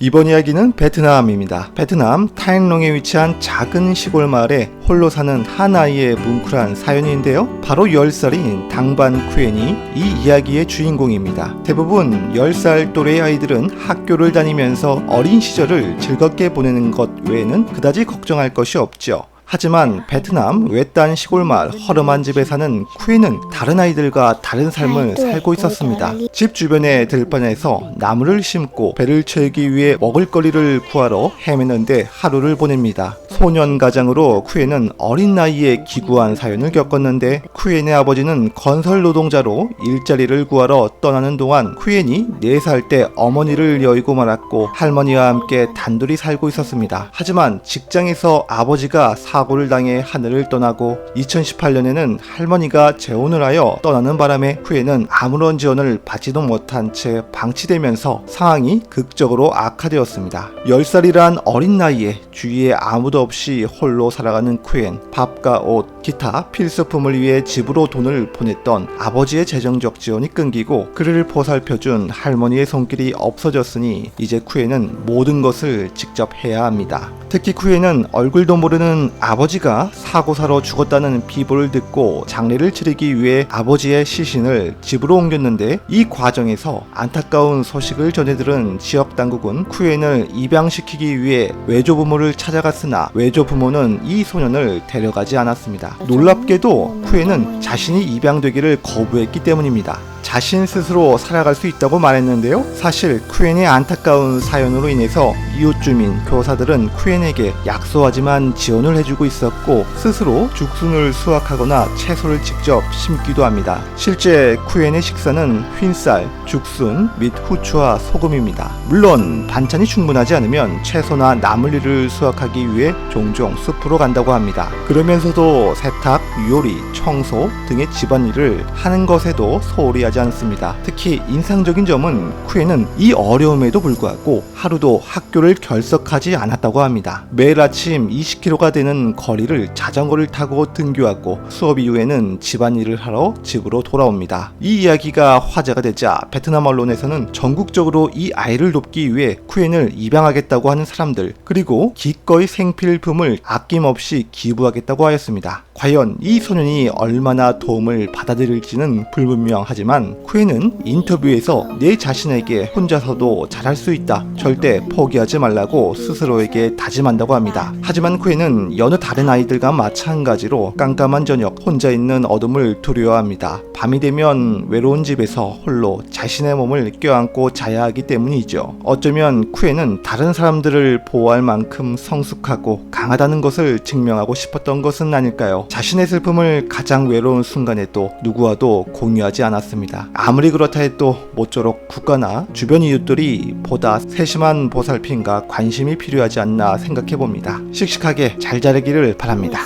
이번 이야기는 베트남입니다. 베트남 타행롱에 위치한 작은 시골 마을에 홀로 사는 한 아이의 뭉클한 사연인데요. 바로 10살인 당반 쿠엔이 이 이야기의 주인공입니다. 대부분 10살 또래의 아이들은 학교를 다니면서 어린 시절을 즐겁게 보내는 것 외에는 그다지 걱정할 것이 없죠. 하지만 베트남 외딴 시골 마을 허름한 집에 사는 쿠엔은 다른 아이들과 다른 삶을 살고 있었습니다. 집 주변의 들판에서 나무를 심고 배를 채우기 위해 먹을거리를 구하러 헤매는데 하루를 보냅니다. 소년 가장으로 쿠엔은 어린 나이에 기구한 사연을 겪었는데, 쿠엔의 아버지는 건설 노동자로 일자리를 구하러 떠나는 동안 쿠엔이 4살 때 어머니를 여의고 말았고 할머니와 함께 단둘이 살고 있었습니다. 하지만 직장에서 아버지가 사고를 당해 하늘을 떠나고 2018년에는 할머니가 재혼을 하여 떠나는 바람에 쿠엔은 아무런 지원을 받지도 못한 채 방치되면서 상황이 극적으로 악화되었습니다. 10살이란 어린 나이에 주위에 아무도 없이 홀로 살아가는 쿠엔. 밥과 옷, 기타 필수품을 위해 집으로 돈을 보냈던 아버지의 재정적 지원이 끊기고 그를 보살펴준 할머니의 손길이 없어졌으니 이제 쿠엔은 모든 것을 직접 해야 합니다. 특히 쿠엔은 얼굴도 모르는 아버지가 사고사로 죽었다는 비보를 듣고 장례를 치르기 위해 아버지의 시신을 집으로 옮겼는데, 이 과정에서 안타까운 소식을 전해들은 지역 당국은 쿠엔을 입양시키기 위해 외조부모를 찾아갔으나 외조부모는 이 소년을 데려가지 않았습니다. 놀랍게도 쿠엔은 자신이 입양되기를 거부했기 때문입니다. 자신 스스로 살아갈 수 있다고 말했는데요. 사실 쿠엔의 안타까운 사연으로 인해서 이웃주민, 교사들은 쿠엔에게 약소하지만 지원을 해주고 있었고 스스로 죽순을 수확하거나 채소를 직접 심기도 합니다. 실제 쿠엔의 식사는 휜쌀, 죽순 및 후추와 소금입니다. 물론 반찬이 충분하지 않으면 채소나 나물류를 수확하기 위해 종종 숲으로 간다고 합니다. 그러면서도 세탁, 요리, 청소 등의 집안일을 하는 것에도 소홀히 하지 않습니다. 특히 인상적인 점은 쿠엔은 이 어려움에도 불구하고 하루도 학교를 결석하지 않았다고 합니다. 매일 아침 20km가 되는 거리를 자전거를 타고 등교하고 수업 이후에는 집안일을 하러 집으로 돌아옵니다. 이 이야기가 화제가 되자 베트남 언론에서는 전국적으로 이 아이를 돕기 위해 쿠엔을 입양하겠다고 하는 사람들, 그리고 기꺼이 생필품을 아낌없이 기부하겠다고 하였습니다. 과연 이 소년이 얼마나 도움을 받아들일지는 불분명하지만 쿠엔은 인터뷰에서 내 자신에게 혼자서도 잘할 수 있다, 절대 포기하지 말라고 스스로에게 다짐한다고 합니다. 하지만 쿠엔은 여느 다른 아이들과 마찬가지로 깜깜한 저녁 혼자 있는 어둠을 두려워합니다. 밤이 되면 외로운 집에서 홀로 자신의 몸을 껴안고 자야 하기 때문이죠. 어쩌면 쿠엔은 다른 사람들을 보호할 만큼 성숙하고 강하다는 것을 증명하고 싶었던 것은 아닐까요? 자신의 슬픔을 가장 외로운 순간에도 누구와도 공유하지 않았습니다. 아무리 그렇다 해도 모쪼록 국가나 주변 이웃들이 보다 세심한 보살핌과 관심이 필요하지 않나 생각해봅니다. 씩씩하게 잘 자라기를 바랍니다.